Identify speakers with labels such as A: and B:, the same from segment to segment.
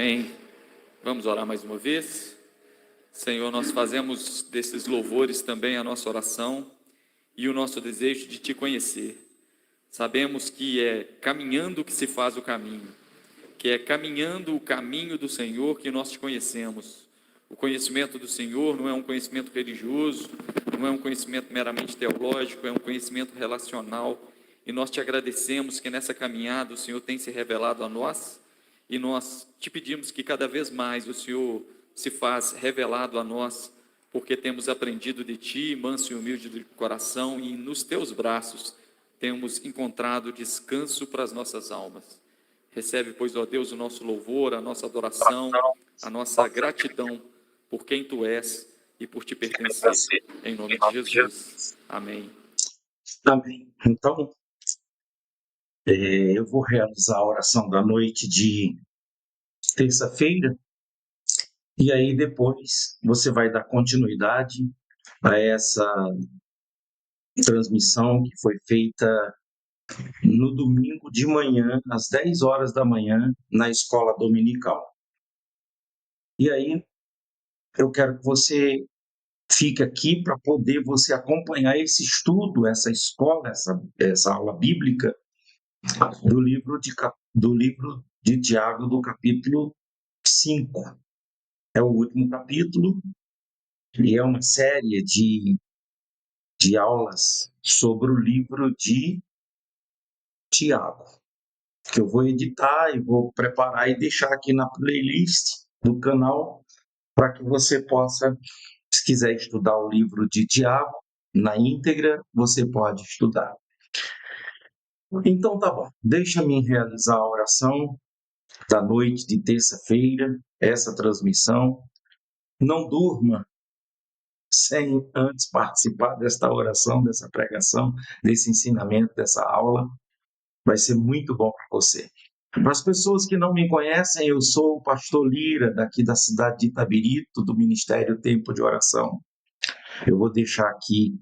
A: Amém. Vamos orar mais uma vez. Senhor, nós fazemos desses louvores também a nossa oração e o nosso desejo de Te conhecer. Sabemos que é caminhando que se faz o caminho, que é caminhando o caminho do Senhor que nós Te conhecemos. O conhecimento do Senhor não é um conhecimento religioso, não é um conhecimento meramente teológico, é um conhecimento relacional. E nós Te agradecemos que nessa caminhada o Senhor tem se revelado a nós, e nós Te pedimos que cada vez mais o Senhor se faz revelado a nós, porque temos aprendido de Ti, manso e humilde de coração, e nos Teus braços temos encontrado descanso para as nossas almas. Recebe, pois, ó Deus, o nosso louvor, a nossa adoração, a nossa gratidão por quem Tu és e por Te pertencer. Em nome de Jesus. Amém.
B: Amém. Então, eu vou realizar a oração da noite de terça-feira, e aí depois você vai dar continuidade a essa transmissão que foi feita no domingo de manhã, às 10 horas da manhã, na escola dominical. E aí eu quero que você fique aqui para poder você acompanhar esse estudo, essa escola, essa aula bíblica do livro de Tiago, do capítulo 5. É o último capítulo e é uma série de aulas sobre o livro de Tiago, que eu vou editar e vou preparar e deixar aqui na playlist do canal para que você possa, se quiser estudar o livro de Tiago na íntegra, você pode estudar. Então tá bom, deixa-me realizar a oração da noite de terça-feira, essa transmissão. Não durma sem antes participar desta oração, dessa pregação, desse ensinamento, dessa aula. Vai ser muito bom para você. Para as pessoas que não me conhecem, eu sou o pastor Lira, daqui da cidade de Itabirito, do Ministério Tempo de Oração. Eu vou deixar aqui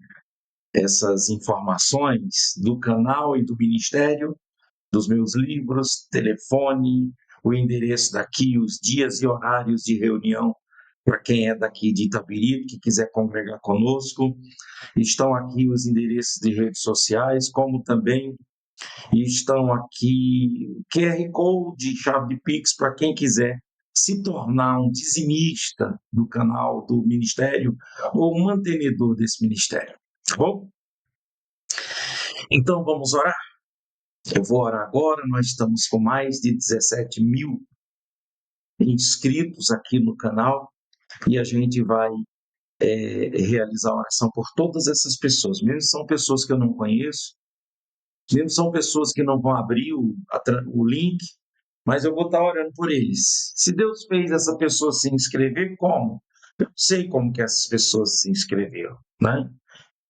B: essas informações do canal e do ministério, dos meus livros, telefone, o endereço daqui, os dias e horários de reunião para quem é daqui de Itabirito, que quiser congregar conosco. Estão aqui os endereços de redes sociais, como também estão aqui QR Code, chave de Pix, para quem quiser se tornar um dizimista do canal, do ministério, ou um mantenedor desse ministério. Tá bom? Então, vamos orar? Eu vou orar agora. Nós estamos com mais de 17 mil inscritos aqui no canal e a gente vai realizar a oração por todas essas pessoas, mesmo são pessoas que eu não conheço, mesmo são pessoas que não vão abrir o link, mas eu vou estar orando por eles. Se Deus fez essa pessoa se inscrever, como? Eu não sei como que essas pessoas se inscreveram, né?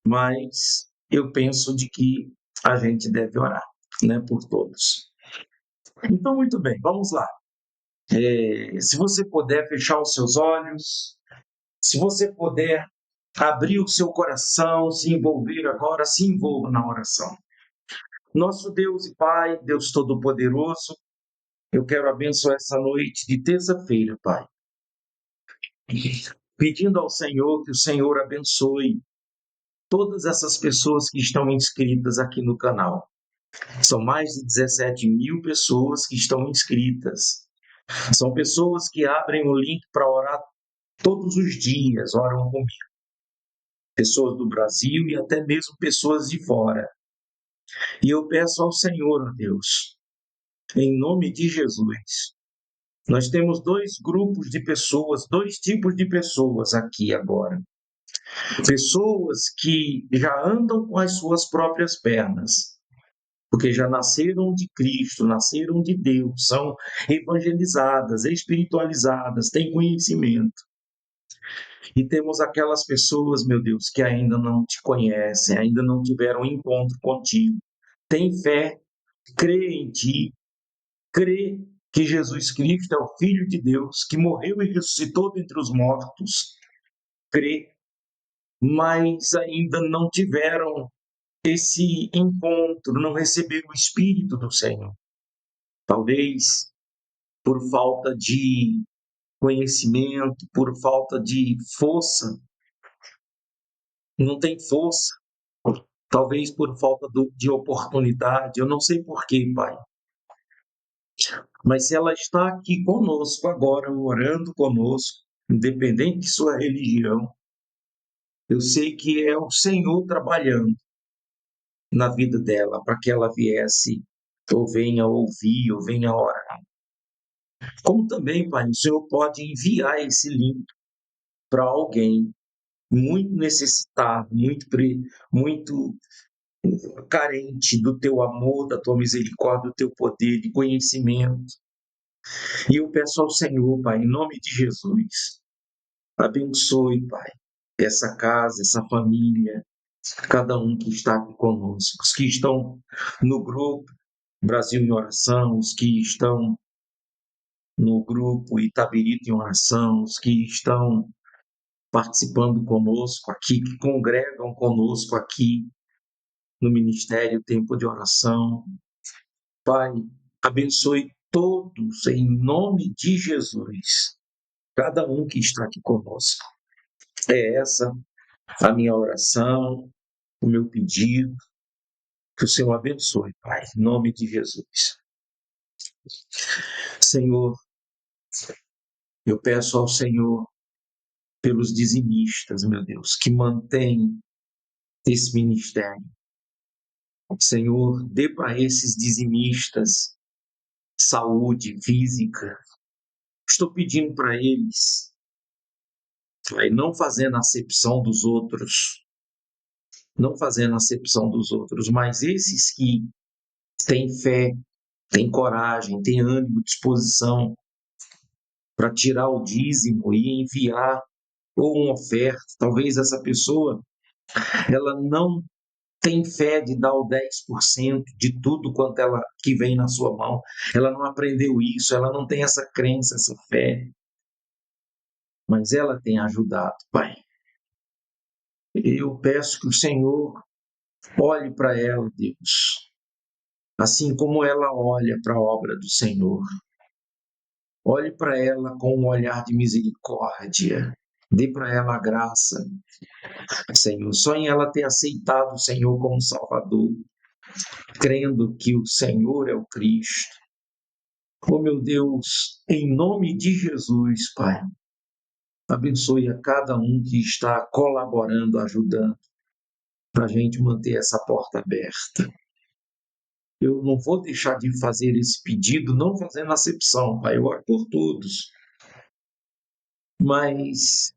B: Mas eu penso de que a gente deve orar, né, por todos. Então, muito bem, vamos lá. Se você puder fechar os seus olhos, se você puder abrir o seu coração, se envolver agora, se envolva na oração. Nosso Deus e Pai, Deus Todo-Poderoso, eu quero abençoar essa noite de terça-feira, Pai. Pedindo ao Senhor que o Senhor abençoe todas essas pessoas que estão inscritas aqui no canal. São mais de 17 mil pessoas que estão inscritas. São pessoas que abrem o link para orar todos os dias, oram comigo. Pessoas do Brasil e até mesmo pessoas de fora. E eu peço ao Senhor, ó Deus, em nome de Jesus, nós temos dois grupos de pessoas, dois tipos de pessoas aqui agora. Pessoas que já andam com as suas próprias pernas, porque já nasceram de Cristo, nasceram de Deus, são evangelizadas, espiritualizadas, têm conhecimento. E temos aquelas pessoas, meu Deus, que ainda não te conhecem, ainda não tiveram um encontro contigo. Tem fé, crê em ti, crê que Jesus Cristo é o Filho de Deus, que morreu e ressuscitou dentre os mortos, crê, mas ainda não tiveram esse encontro, não receberam o Espírito do Senhor. Talvez por falta de conhecimento, por falta de força, não tem força, talvez por falta de oportunidade, eu não sei porquê, Pai. Mas se ela está aqui conosco agora, orando conosco, independente de sua religião, eu sei que é o Senhor trabalhando na vida dela para que ela viesse ou venha ouvir, ou venha orar. Como também, Pai, o Senhor pode enviar esse link para alguém muito necessitado, muito carente do teu amor, da tua misericórdia, do teu poder, de conhecimento. E eu peço ao Senhor, Pai, em nome de Jesus, abençoe, Pai, essa casa, essa família, cada um que está aqui conosco, os que estão no grupo Brasil em Oração, os que estão no grupo Itabirito em Oração, os que estão participando conosco aqui, que congregam conosco aqui no Ministério Tempo de Oração. Pai, abençoe todos em nome de Jesus, cada um que está aqui conosco. É essa a minha oração, o meu pedido, que o Senhor abençoe, Pai, em nome de Jesus. Senhor, eu peço ao Senhor pelos dizimistas, meu Deus, que mantêm esse ministério. Senhor, dê para esses dizimistas saúde física. Estou pedindo para eles, Pai, não fazendo acepção dos outros, não fazendo acepção dos outros, mas esses que têm fé, têm coragem, têm ânimo, disposição para tirar o dízimo e enviar ou uma oferta. Talvez essa pessoa ela não tem fé de dar o 10% de tudo quanto ela que vem na sua mão. Ela não aprendeu isso, ela não tem essa crença, essa fé. Mas ela tem ajudado, Pai. Eu peço que o Senhor olhe para ela, Deus, assim como ela olha para a obra do Senhor. Olhe para ela com um olhar de misericórdia. Dê para ela a graça, Senhor. Só em ela ter aceitado o Senhor como Salvador, crendo que o Senhor é o Cristo. Oh, meu Deus, em nome de Jesus, Pai, abençoe a cada um que está colaborando, ajudando, para a gente manter essa porta aberta. Eu não vou deixar de fazer esse pedido, não fazendo acepção, Pai, eu oro por todos. Mas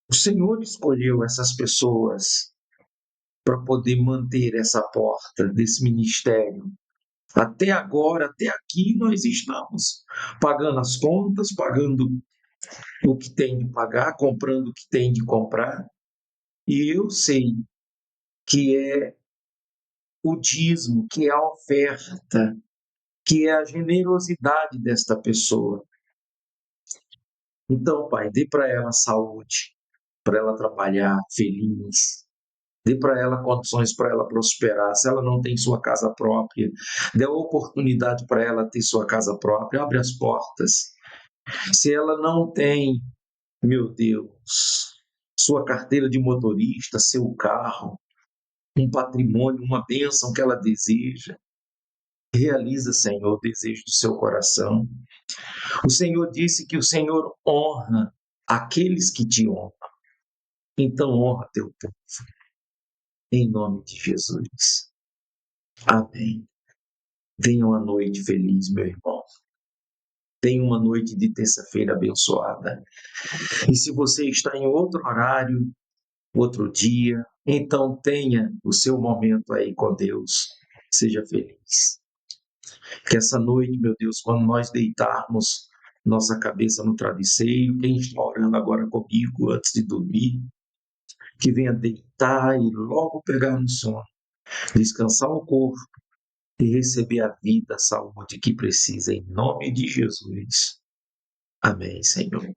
B: o Senhor escolheu essas pessoas para poder manter essa porta desse ministério. Até agora, até aqui, nós estamos pagando as contas, pagando o que tem de pagar, comprando o que tem de comprar. E eu sei que é o dízimo, que é a oferta, que é a generosidade desta pessoa. Então, Pai, dê para ela saúde, para ela trabalhar feliz. Dê para ela condições para ela prosperar. Se ela não tem sua casa própria, dê oportunidade para ela ter sua casa própria. Abre as portas. Se ela não tem, meu Deus, sua carteira de motorista, seu carro, um patrimônio, uma bênção que ela deseja, realiza, Senhor, o desejo do seu coração. O Senhor disse que o Senhor honra aqueles que te honram. Então honra teu povo. Em nome de Jesus. Amém. Tenha uma noite feliz, meu irmão. Tenha uma noite de terça-feira abençoada. E se você está em outro horário, outro dia, então tenha o seu momento aí com Deus. Seja feliz. Que essa noite, meu Deus, quando nós deitarmos nossa cabeça no travesseiro, quem está orando agora comigo antes de dormir, que venha deitar e logo pegar no sono, descansar o corpo e receber a vida, a saúde que precisa, em nome de Jesus. Amém, Senhor.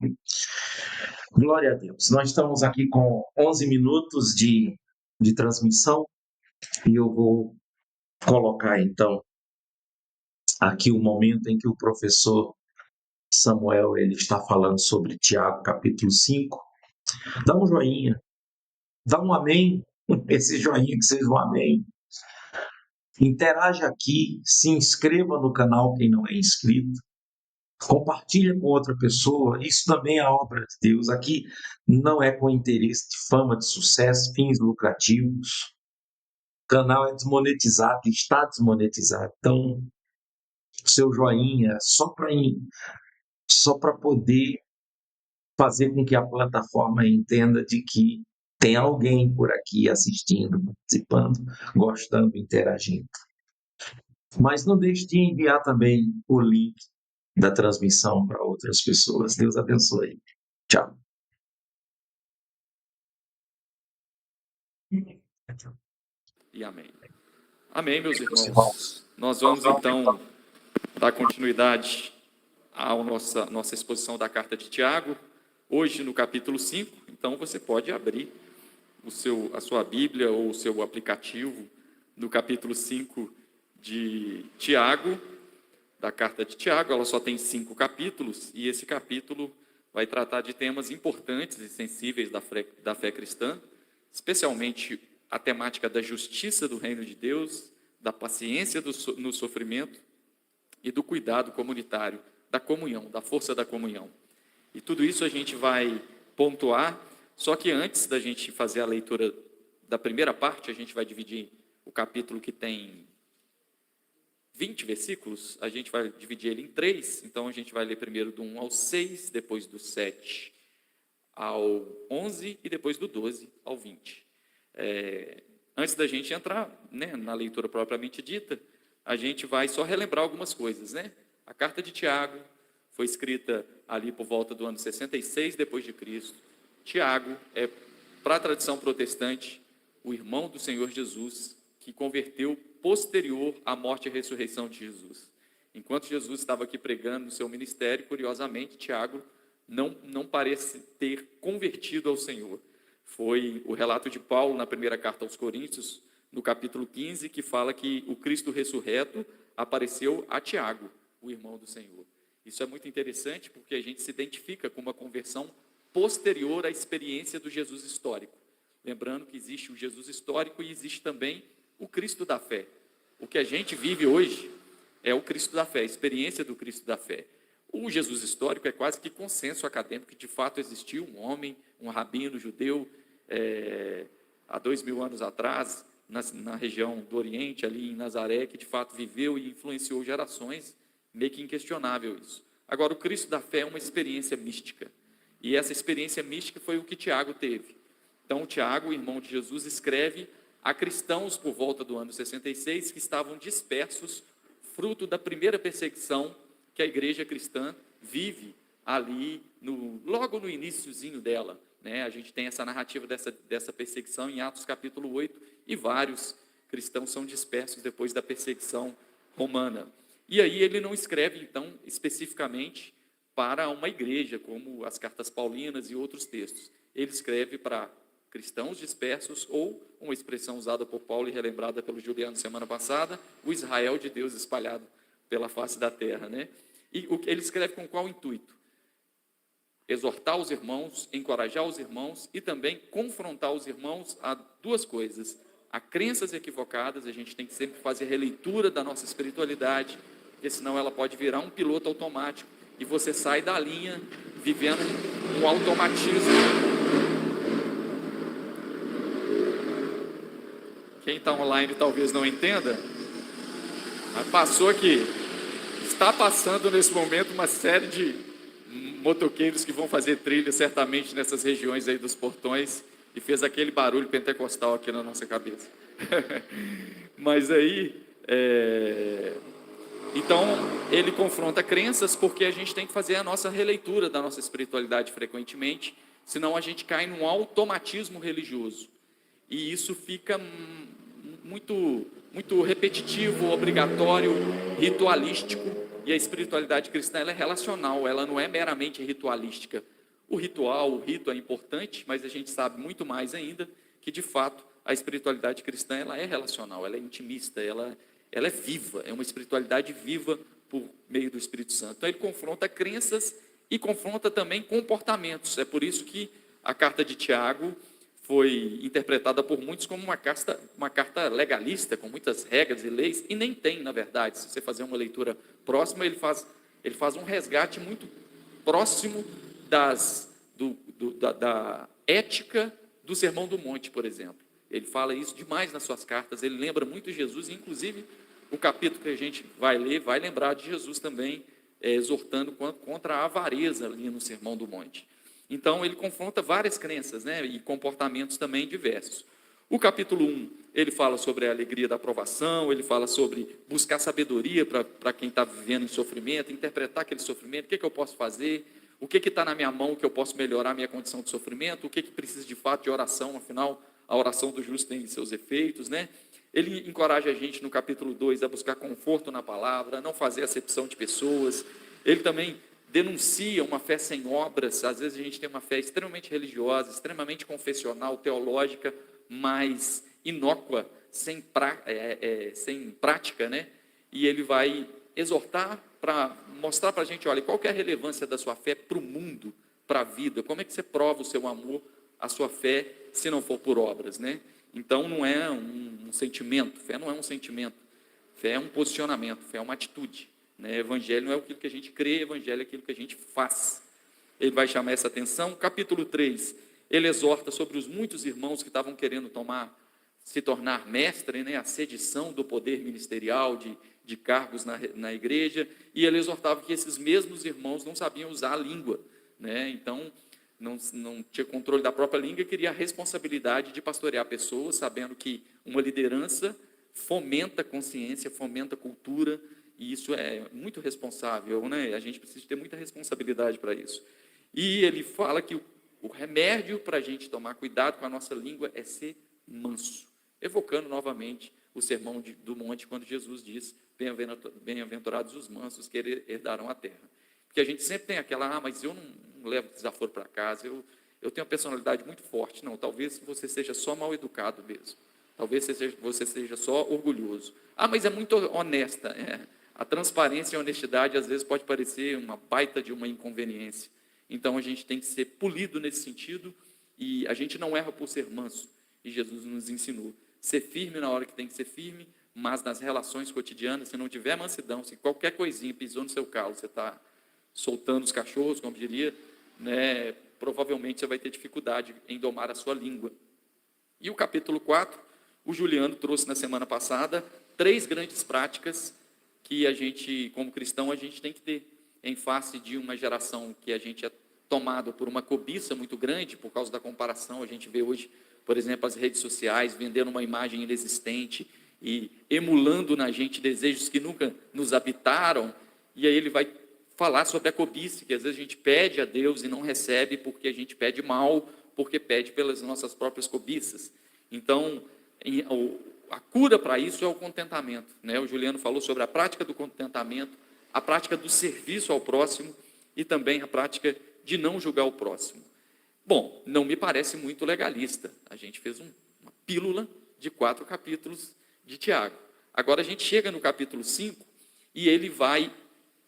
B: Glória a Deus. Nós estamos aqui com 11 minutos de transmissão e eu vou colocar, então, aqui o momento em que o professor Samuel ele está falando sobre Tiago, capítulo 5. Dá um joinha, dá um amém. Esse joinha que seja um amém. Interage aqui, se inscreva no canal quem não é inscrito. Compartilha com outra pessoa, isso também é obra de Deus. Aqui não é com interesse de fama, de sucesso, fins lucrativos. O canal é desmonetizado, está desmonetizado. Então, seu joinha é só para poder fazer com que a plataforma entenda de que tem alguém por aqui assistindo, participando, gostando, interagindo. Mas não deixe de enviar também o link da transmissão para outras pessoas. Deus abençoe. Tchau.
A: E amém. Amém, meus irmãos. Nós vamos então dar continuidade à nossa exposição da carta de Tiago, hoje no capítulo 5. Então você pode abrir a sua Bíblia ou o seu aplicativo no capítulo 5 de Tiago, da carta de Tiago. Ela só tem 5 capítulos e esse capítulo vai tratar de temas importantes e sensíveis da fé cristã, especialmente a temática da justiça do reino de Deus, da paciência no sofrimento e do cuidado comunitário, da comunhão, da força da comunhão. E tudo isso a gente vai pontuar, só que antes da gente fazer a leitura da primeira parte, a gente vai dividir o capítulo que tem 20 versículos, a gente vai dividir ele em 3, então a gente vai ler primeiro do 1 ao 6, depois do 7 ao 11 e depois do 12 ao 20. Antes da gente entrar, né, na leitura propriamente dita, a gente vai só relembrar algumas coisas, né? A carta de Tiago foi escrita ali por volta do ano 66 depois de Cristo. Tiago é, para a tradição protestante, o irmão do Senhor Jesus, que converteu posterior à morte e ressurreição de Jesus. Enquanto Jesus estava aqui pregando no seu ministério, curiosamente, Tiago não parece ter convertido ao Senhor. Foi o relato de Paulo na primeira carta aos Coríntios, no capítulo 15, que fala que o Cristo ressurreto apareceu a Tiago, o irmão do Senhor. Isso é muito interessante porque a gente se identifica com uma conversão posterior à experiência do Jesus histórico. Lembrando que existe o Jesus histórico e existe também o Cristo da fé. O que a gente vive hoje é o Cristo da fé, a experiência do Cristo da fé. O Jesus histórico é quase que consenso acadêmico que de fato existiu um homem, um rabino judeu, há 2000 anos atrás, na região do Oriente, ali em Nazaré, que de fato viveu e influenciou gerações, meio que inquestionável isso. Agora, o Cristo da fé é uma experiência mística, e essa experiência mística foi o que Tiago teve. Então, Tiago, irmão de Jesus, escreve a cristãos por volta do ano 66 que estavam dispersos, fruto da primeira perseguição que a igreja cristã vive ali, logo no iniciozinho dela. Né? A gente tem essa narrativa dessa perseguição em Atos capítulo 8, e vários cristãos são dispersos depois da perseguição romana. E aí ele não escreve, então, especificamente para uma igreja, como as cartas paulinas e outros textos. Ele escreve para cristãos dispersos, ou, uma expressão usada por Paulo e relembrada pelo Juliano semana passada, o Israel de Deus espalhado pela face da terra. Né? E ele escreve com qual intuito? Exortar os irmãos, encorajar os irmãos e também confrontar os irmãos a duas coisas: a crenças equivocadas. A gente tem que sempre fazer releitura da nossa espiritualidade, porque senão ela pode virar um piloto automático e você sai da linha vivendo um automatismo. Quem está online talvez não entenda, mas passou aqui, está passando nesse momento uma série de motoqueiros que vão fazer trilha certamente nessas regiões aí dos portões, e fez aquele barulho pentecostal aqui na nossa cabeça. Mas aí, então, ele confronta crenças, porque a gente tem que fazer a nossa releitura da nossa espiritualidade frequentemente, senão a gente cai num automatismo religioso. E isso fica muito repetitivo, obrigatório, ritualístico. E a espiritualidade cristã ela é relacional, ela não é meramente ritualística. O ritual, o rito é importante, mas a gente sabe muito mais ainda que, de fato, a espiritualidade cristã ela é relacional, ela é intimista, ela é viva, é uma espiritualidade viva por meio do Espírito Santo. Então ele confronta crenças e confronta também comportamentos. É por isso que a carta de Tiago foi interpretada por muitos como uma carta legalista, com muitas regras e leis, e nem tem, na verdade. Se você fazer uma leitura próxima, ele faz um resgate muito próximo da ética do Sermão do Monte, por exemplo. Ele fala isso demais nas suas cartas, ele lembra muito Jesus, inclusive o capítulo que a gente vai ler vai lembrar de Jesus também, exortando contra a avareza ali no Sermão do Monte. Então, ele confronta várias crenças, né, e comportamentos também diversos. O capítulo 1, ele fala sobre a alegria da aprovação, ele fala sobre buscar sabedoria para quem está vivendo em sofrimento, interpretar aquele sofrimento, o que eu posso fazer, o que está na minha mão que eu posso melhorar a minha condição de sofrimento, o que precisa de fato de oração, afinal, a oração do justo tem seus efeitos, né? Ele encoraja a gente no capítulo 2 a buscar conforto na palavra, a não fazer acepção de pessoas. Ele também denuncia uma fé sem obras. Às vezes a gente tem uma fé extremamente religiosa, extremamente confessional, teológica, mas inócua, sem prática, né? E ele vai exortar para mostrar para a gente, olha, qual que é a relevância da sua fé para o mundo, para a vida, como é que você prova o seu amor, a sua fé, se não for por obras, né? Então não é um sentimento, fé não é um sentimento, fé é um posicionamento, fé é uma atitude, né? Evangelho não é aquilo que a gente crê, evangelho é aquilo que a gente faz. Ele vai chamar essa atenção. Capítulo 3, ele exorta sobre os muitos irmãos que estavam querendo se tornar mestre, né? A sedição do poder ministerial, de cargos na igreja, e ele exortava que esses mesmos irmãos não sabiam usar a língua, né? Então, não tinha controle da própria língua e queria a responsabilidade de pastorear pessoas, sabendo que uma liderança fomenta a consciência, fomenta a cultura, e isso é muito responsável, né? A gente precisa ter muita responsabilidade para isso. E ele fala que o remédio para a gente tomar cuidado com a nossa língua é ser manso, evocando novamente o Sermão do Monte, quando Jesus diz, bem-aventurados os mansos, que herdarão a terra. Porque a gente sempre tem aquela, mas eu não levo desaforo para casa, eu tenho uma personalidade muito forte. Não, talvez você seja só mal educado mesmo. Talvez você seja só orgulhoso. Mas é muito honesta. A transparência e a honestidade, às vezes, pode parecer uma baita de uma inconveniência. Então, a gente tem que ser polido nesse sentido, e a gente não erra por ser manso. E Jesus nos ensinou. Ser firme na hora que tem que ser firme, mas nas relações cotidianas, se não tiver mansidão, se qualquer coisinha pisou no seu calo, você está soltando os cachorros, como diria, né, provavelmente você vai ter dificuldade em domar a sua língua. E o capítulo 4, o Juliano trouxe na semana passada 3 grandes práticas que a gente, como cristão, a gente tem que ter em face de uma geração que a gente é tomado por uma cobiça muito grande por causa da comparação. A gente vê hoje, por exemplo, as redes sociais vendendo uma imagem inexistente e emulando na gente desejos que nunca nos habitaram, e aí ele vai falar sobre a cobiça, que às vezes a gente pede a Deus e não recebe porque a gente pede mal, porque pede pelas nossas próprias cobiças. Então, a cura para isso é o contentamento, né? O Juliano falou sobre a prática do contentamento, a prática do serviço ao próximo e também a prática de não julgar o próximo. Bom, não me parece muito legalista. A gente fez uma pílula de 4 capítulos de Tiago. Agora a gente chega no capítulo 5 e ele vai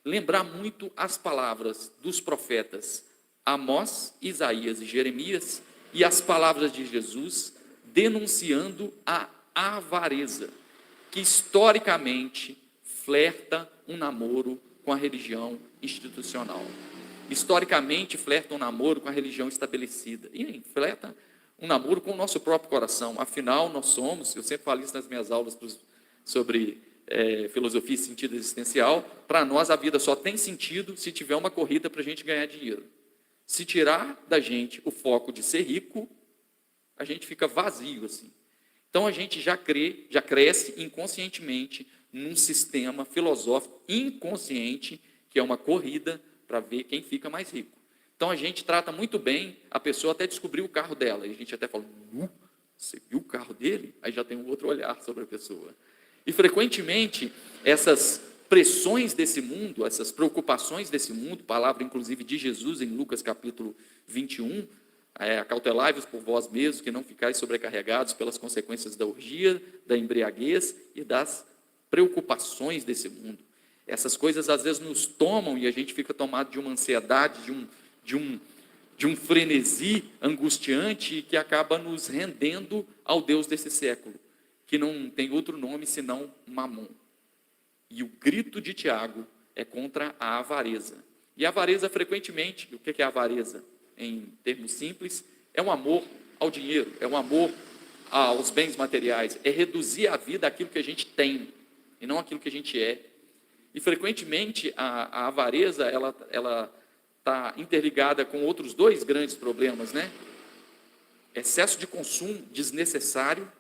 A: lembrar muito as palavras dos profetas Amós, Isaías e Jeremias, e as palavras de Jesus denunciando a avareza, que historicamente flerta um namoro com a religião institucional. Historicamente flerta um namoro com a religião estabelecida, e flerta um namoro com o nosso próprio coração. Afinal, nós somos, eu sempre falo isso nas minhas aulas sobre filosofia e sentido existencial, para nós a vida só tem sentido se tiver uma corrida para a gente ganhar dinheiro. Se tirar da gente o foco de ser rico, a gente fica vazio assim. Então a gente já cresce inconscientemente num sistema filosófico inconsciente, que é uma corrida para ver quem fica mais rico. Então a gente trata muito bem a pessoa até descobrir o carro dela, e a gente até fala, você viu o carro dele? Aí já tem um outro olhar sobre a pessoa. E frequentemente essas pressões desse mundo, essas preocupações desse mundo, palavra inclusive de Jesus em Lucas capítulo 21, acautelai-vos por vós mesmos, que não ficais sobrecarregados pelas consequências da orgia, da embriaguez e das preocupações desse mundo. Essas coisas às vezes nos tomam e a gente fica tomado de uma ansiedade, de um frenesi angustiante que acaba nos rendendo ao Deus desse século, que não tem outro nome senão Mamon. E o grito de Tiago é contra a avareza. E a avareza, frequentemente, o que é a avareza? Em termos simples, é um amor ao dinheiro, é um amor aos bens materiais, é reduzir a vida àquilo que a gente tem, e não àquilo que a gente é. E, frequentemente, a avareza, ela está interligada com outros dois grandes problemas, né? Excesso de consumo desnecessário,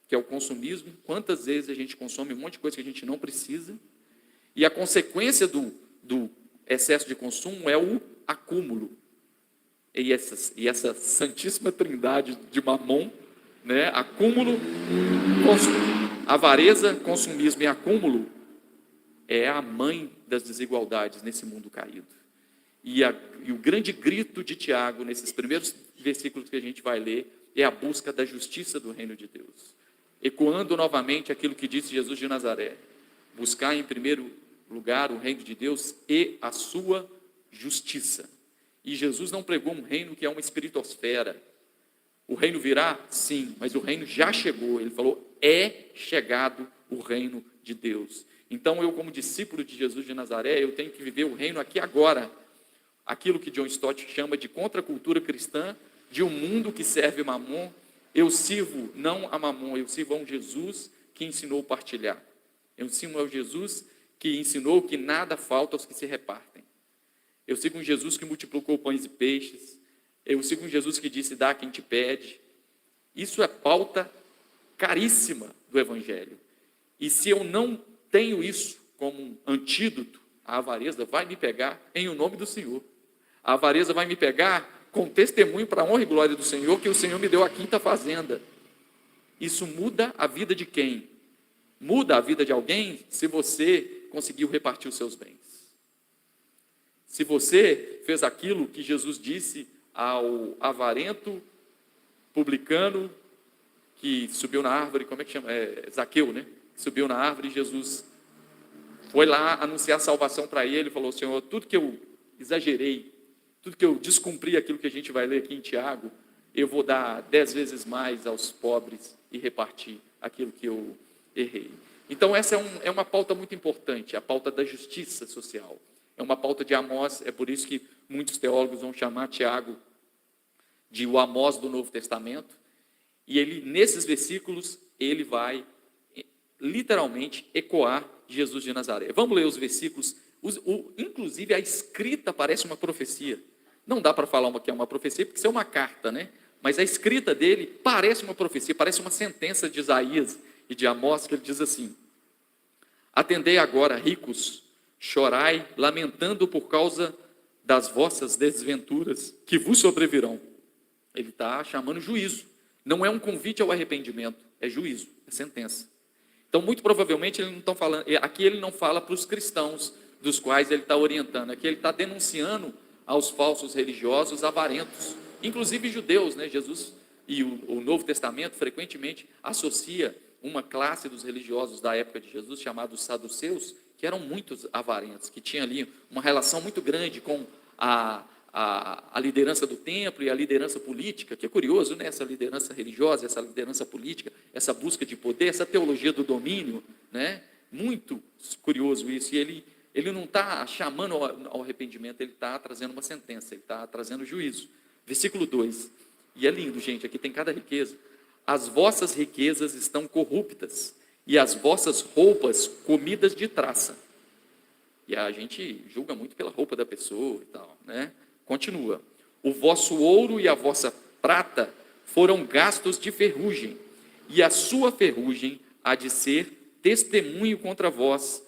A: que é o consumismo. Quantas vezes a gente consome um monte de coisa que a gente não precisa? E a consequência do excesso de consumo é o acúmulo. E essa santíssima trindade de Mamon, né? Acúmulo, avareza, consumismo e acúmulo, é a mãe das desigualdades nesse mundo caído. E o grande grito de Tiago, nesses primeiros versículos que a gente vai ler, é a busca da justiça do reino de Deus. Ecoando novamente aquilo que disse Jesus de Nazaré: buscar em primeiro lugar o reino de Deus e a sua justiça. E Jesus não pregou um reino que é uma espiritosfera. O reino virá? Sim, mas o reino já chegou. Ele falou: é chegado o reino de Deus. Então eu, como discípulo de Jesus de Nazaré, eu tenho que viver o reino aqui agora. Aquilo que John Stott chama de contracultura cristã, de um mundo que serve Mamon. Eu sirvo não a Mamon, eu sirvo a um Jesus que ensinou a partilhar. Eu sirvo ao Jesus que ensinou que nada falta aos que se repartem. Eu sigo um Jesus que multiplicou pães e peixes. Eu sigo um Jesus que disse: dá a quem te pede. Isso é pauta caríssima do Evangelho. E se eu não tenho isso como um antídoto, a avareza vai me pegar em o nome do Senhor. A avareza vai me pegar com testemunho para a honra e glória do Senhor, que o Senhor me deu a quinta fazenda. Isso muda a vida de quem? Muda a vida de alguém se você conseguiu repartir os seus bens. Se você fez aquilo que Jesus disse ao avarento publicano que subiu na árvore, como é que chama? Zaqueu, né? Subiu na árvore e Jesus foi lá anunciar salvação para ele, falou: Senhor, tudo que eu exagerei, tudo que eu descumpri aquilo que a gente vai ler aqui em Tiago, eu vou dar 10 vezes mais aos pobres e repartir aquilo que eu errei. Então essa é uma pauta muito importante, a pauta da justiça social. É uma pauta de Amós, é por isso que muitos teólogos vão chamar Tiago de o Amós do Novo Testamento. E ele, nesses versículos, ele vai literalmente ecoar Jesus de Nazaré. Vamos ler os versículos. Inclusive a escrita parece uma profecia. Não dá para falar que é uma profecia, porque isso é uma carta, né? Mas a escrita dele parece uma profecia, parece uma sentença de Isaías e de Amós, que ele diz assim: atendei agora, ricos, chorai, lamentando por causa das vossas desventuras que vos sobrevirão. Ele está chamando juízo. Não é um convite ao arrependimento, é juízo, é sentença. Então, muito provavelmente, aqui ele não fala para os cristãos dos quais ele está orientando. Aqui ele está denunciando aos falsos religiosos avarentos, inclusive judeus, né? Jesus e o Novo Testamento frequentemente associa uma classe dos religiosos da época de Jesus, chamados saduceus, que eram muitos avarentos, que tinham ali uma relação muito grande com a liderança do templo e a liderança política, que é curioso, né? Essa liderança religiosa, essa liderança política, essa busca de poder, essa teologia do domínio, né? Muito curioso isso. E ele não está chamando ao arrependimento, ele está trazendo uma sentença, ele está trazendo juízo. Versículo 2, e é lindo, gente, aqui tem cada riqueza. As vossas riquezas estão corruptas, e as vossas roupas comidas de traça. E a gente julga muito pela roupa da pessoa e tal, né? Continua. O vosso ouro e a vossa prata foram gastos de ferrugem, e a sua ferrugem há de ser testemunho contra vós,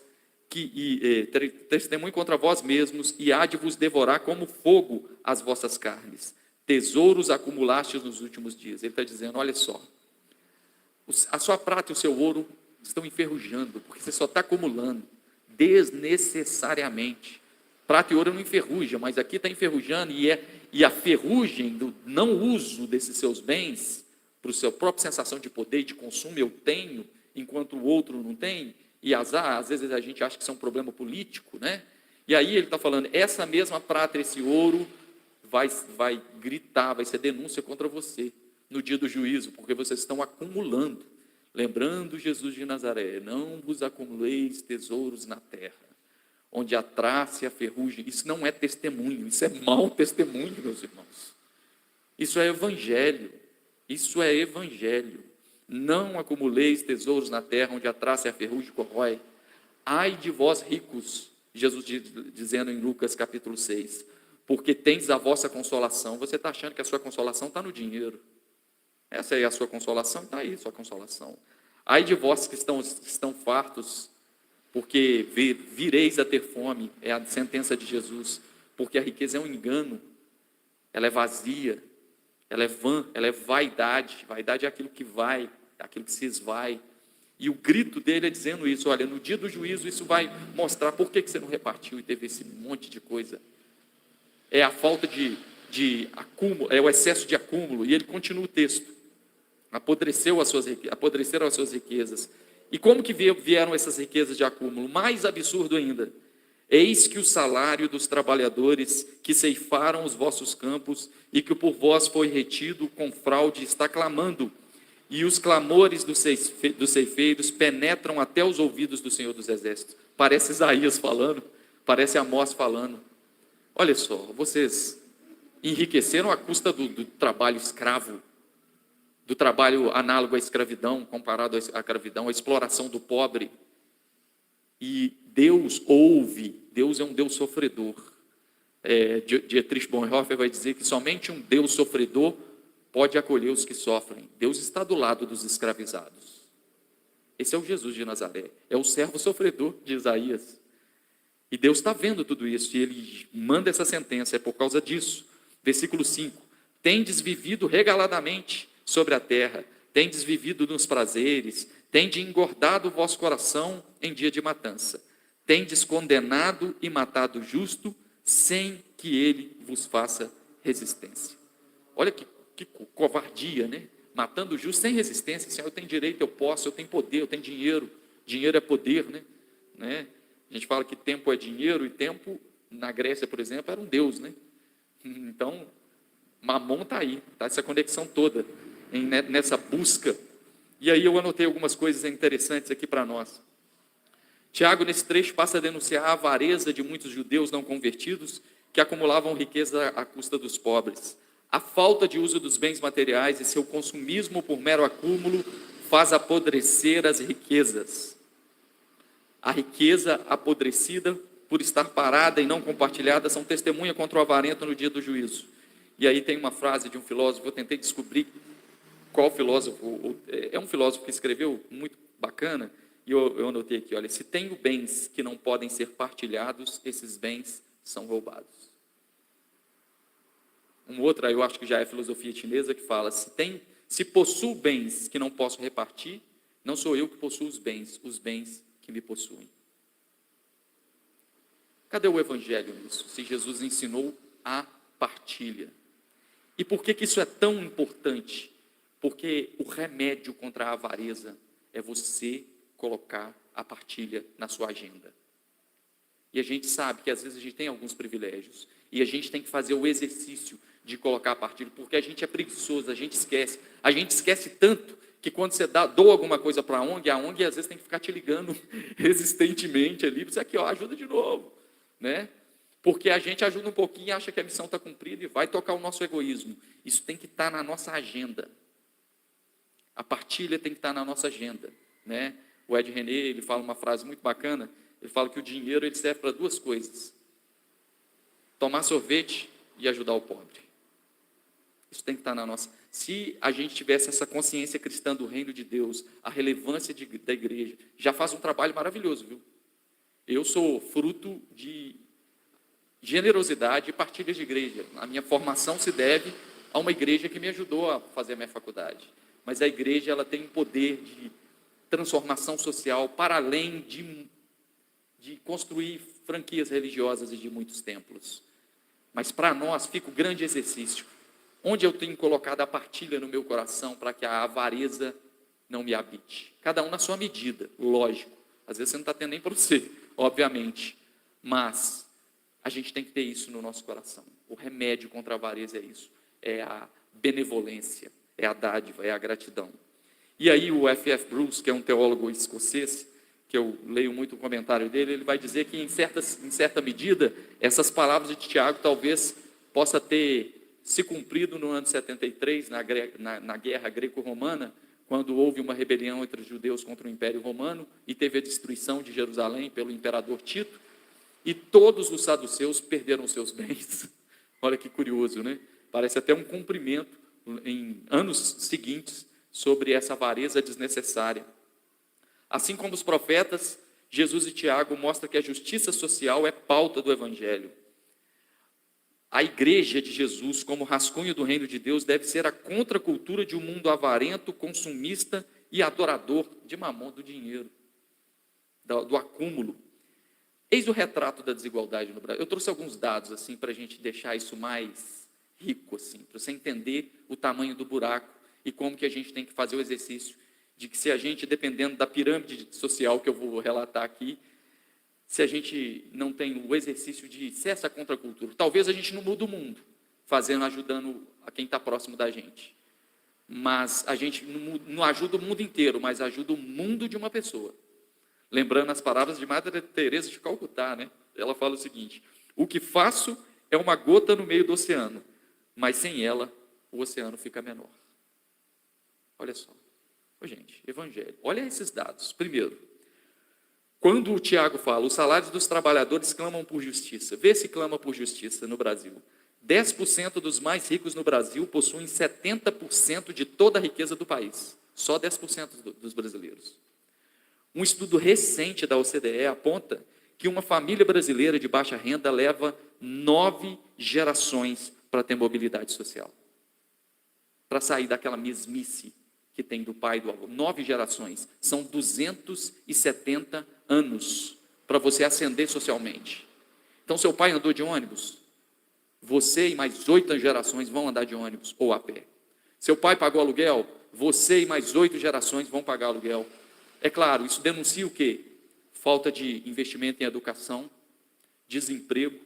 A: testemunho contra vós mesmos, e há de vos devorar como fogo as vossas carnes. Tesouros acumulastes nos últimos dias. Ele está dizendo: olha só, a sua prata e o seu ouro estão enferrujando, porque você só está acumulando desnecessariamente. Prata e ouro não enferruja, mas aqui está enferrujando, e a ferrugem do não uso desses seus bens, para a sua própria sensação de poder e de consumo, eu tenho, enquanto o outro não tem, e azar, às vezes a gente acha que isso é um problema político, né? E aí ele está falando, essa mesma prata, esse ouro, vai gritar, vai ser denúncia contra você no dia do juízo, porque vocês estão acumulando. Lembrando Jesus de Nazaré, não vos acumuleis tesouros na terra, onde a traça e a ferrugem, isso não é testemunho, isso é mau testemunho, meus irmãos. Isso é evangelho, isso é evangelho. Não acumuleis tesouros na terra, onde a traça e a ferrugem corrói. Ai de vós ricos, Jesus dizendo em Lucas capítulo 6, porque tendes a vossa consolação. Você está achando que a sua consolação está no dinheiro. Essa é a sua consolação, está aí a sua consolação. Ai de vós que estão fartos, porque vireis a ter fome, é a sentença de Jesus, porque a riqueza é um engano, ela é vazia, ela é vã, ela é vaidade. Vaidade é aquilo que vai, é aquilo que se esvai. E o grito dele é dizendo isso, olha, no dia do juízo isso vai mostrar por que você não repartiu e teve esse monte de coisa. É a falta de acúmulo, é o excesso de acúmulo. E ele continua o texto. Apodreceram as suas riquezas. E como que vieram essas riquezas de acúmulo? Mais absurdo ainda. Eis que o salário dos trabalhadores que ceifaram os vossos campos e que por vós foi retido com fraude está clamando. E os clamores dos ceifeiros penetram até os ouvidos do Senhor dos Exércitos. Parece Isaías falando, parece Amós falando. Olha só, vocês enriqueceram à custa do trabalho escravo, do trabalho análogo à escravidão, comparado à escravidão, à exploração do pobre. E Deus ouve, Deus é um Deus sofredor. Dietrich Bonhoeffer vai dizer que somente um Deus sofredor pode acolher os que sofrem. Deus está do lado dos escravizados. Esse é o Jesus de Nazaré, é o servo sofredor de Isaías. E Deus está vendo tudo isso, e Ele manda essa sentença, é por causa disso. Versículo 5, tendes vivido regaladamente sobre a terra, tendes vivido nos prazeres, tendes engordado o vosso coração em dia de matança, tendes condenado e matado o justo, sem que ele vos faça resistência. Olha que covardia, né? Matando o justo sem resistência. Senhor, eu tenho direito, eu posso, eu tenho poder, eu tenho dinheiro. Dinheiro é poder, né? A gente fala que tempo é dinheiro, e tempo, na Grécia, por exemplo, era um deus, né? Então, Mamon está aí, está essa conexão toda, nessa busca. E aí eu anotei algumas coisas interessantes aqui para nós. Tiago, nesse trecho, passa a denunciar a avareza de muitos judeus não convertidos que acumulavam riqueza à custa dos pobres. A falta de uso dos bens materiais e seu consumismo por mero acúmulo faz apodrecer as riquezas. A riqueza apodrecida, por estar parada e não compartilhada, são testemunha contra o avarento no dia do juízo. E aí tem uma frase de um filósofo, eu tentei descobrir qual filósofo, é um filósofo que escreveu, muito bacana, e eu anotei aqui, olha, se tenho bens que não podem ser partilhados, esses bens são roubados. Um outro, eu acho que já é filosofia chinesa, que fala, se possuo bens que não posso repartir, não sou eu que possuo os bens que me possuem. Cadê o evangelho nisso? Se Jesus ensinou a partilha. E por que isso é tão importante? Porque o remédio contra a avareza é você colocar a partilha na sua agenda. E a gente sabe que às vezes a gente tem alguns privilégios, e a gente tem que fazer o exercício de colocar a partilha, porque a gente é preguiçoso, a gente esquece tanto, que quando você doa alguma coisa para a ONG às vezes tem que ficar te ligando resistentemente ali, para você aqui, ajuda de novo, né? Porque a gente ajuda um pouquinho e acha que a missão está cumprida e vai tocar o nosso egoísmo. Isso tem que estar na nossa agenda. A partilha tem que estar na nossa agenda, né? O Ed René, ele fala uma frase muito bacana, ele fala que o dinheiro ele serve para duas coisas: tomar sorvete e ajudar o pobre. Isso tem que estar na nossa... Se a gente tivesse essa consciência cristã do reino de Deus, a relevância da igreja, já faz um trabalho maravilhoso, viu? Eu sou fruto de generosidade e partilha de igreja. A minha formação se deve a uma igreja que me ajudou a fazer a minha faculdade. Mas a igreja ela tem um poder de transformação social para além de construir franquias religiosas e de muitos templos. Mas para nós fica o grande exercício. Onde eu tenho colocado a partilha no meu coração para que a avareza não me habite? Cada um na sua medida, lógico. Às vezes você não está tendo nem para você, obviamente. Mas a gente tem que ter isso no nosso coração. O remédio contra a avareza é isso. É a benevolência, é a dádiva, é a gratidão. E aí o F.F. Bruce, que é um teólogo escocês, que eu leio muito o comentário dele, ele vai dizer que em certa medida, essas palavras de Tiago talvez possa ter se cumprido no ano 73, na guerra greco-romana, quando houve uma rebelião entre os judeus contra o Império Romano e teve a destruição de Jerusalém pelo imperador Tito, e todos os saduceus perderam seus bens. Olha que curioso, né? Parece até um cumprimento em anos seguintes sobre essa avareza desnecessária. Assim como os profetas, Jesus e Tiago mostram que a justiça social é pauta do Evangelho. A igreja de Jesus, como rascunho do reino de Deus, deve ser a contracultura de um mundo avarento, consumista e adorador de mamon, do dinheiro, do acúmulo. Eis o retrato da desigualdade no Brasil. Eu trouxe alguns dados assim para a gente deixar isso mais rico, assim, para você entender o tamanho do buraco e como que a gente tem que fazer o exercício de que, se a gente, dependendo da pirâmide social que eu vou relatar aqui, se a gente não tem o exercício de ser essa contracultura, talvez a gente não mude o mundo, ajudando a quem está próximo da gente. Mas a gente não ajuda o mundo inteiro, mas ajuda o mundo de uma pessoa. Lembrando as palavras de Madre Teresa de Calcutá, né? Ela fala o seguinte: o que faço é uma gota no meio do oceano, mas sem ela o oceano fica menor. Olha só. Gente, evangelho. Olha esses dados. Primeiro, quando o Tiago fala, os salários dos trabalhadores clamam por justiça. Vê se clama por justiça no Brasil. 10% dos mais ricos no Brasil possuem 70% de toda a riqueza do país. Só 10% dos brasileiros. Um estudo recente da OCDE aponta que uma família brasileira de baixa renda leva 9 gerações para ter mobilidade social. Para sair daquela mesmice que tem do pai e do avô. 9 gerações. São 270 anos para você ascender socialmente. Então, seu pai andou de ônibus, você e mais 8 gerações vão andar de ônibus ou a pé. Seu pai pagou aluguel, você e mais 8 gerações vão pagar aluguel. É claro, isso denuncia o quê? Falta de investimento em educação, desemprego,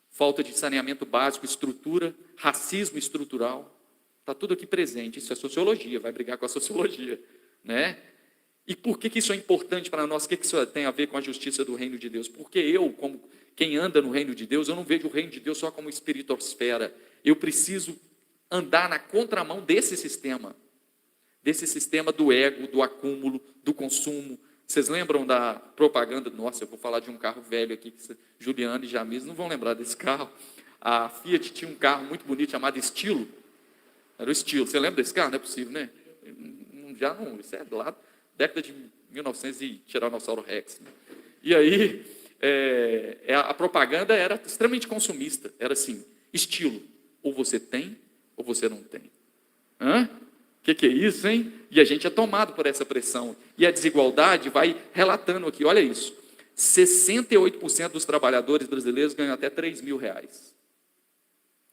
A: falta de saneamento básico, estrutura, racismo estrutural. Está tudo aqui presente. Isso é sociologia, vai brigar com a sociologia, né? E por que isso é importante para nós? O que isso tem a ver com a justiça do reino de Deus? Porque eu, como quem anda no reino de Deus, eu não vejo o reino de Deus só como espiritosfera. Eu preciso andar na contramão desse sistema do ego, do acúmulo, do consumo. Vocês lembram da propaganda? Nossa, eu vou falar de um carro velho aqui, que Juliana e Jamis não vão lembrar desse carro. A Fiat tinha um carro muito bonito chamado Estilo. Era o Estilo. Você lembra desse carro? Não é possível, né? Já não, isso é lá, década de 1900 e Tiranossauro Rex. Né? E aí, a propaganda era extremamente consumista. Era assim, estilo. Ou você tem, ou você não tem. Hã? O que é isso, hein? E a gente é tomado por essa pressão. E a desigualdade vai relatando aqui, olha isso. 68% dos trabalhadores brasileiros ganham até R$3.000.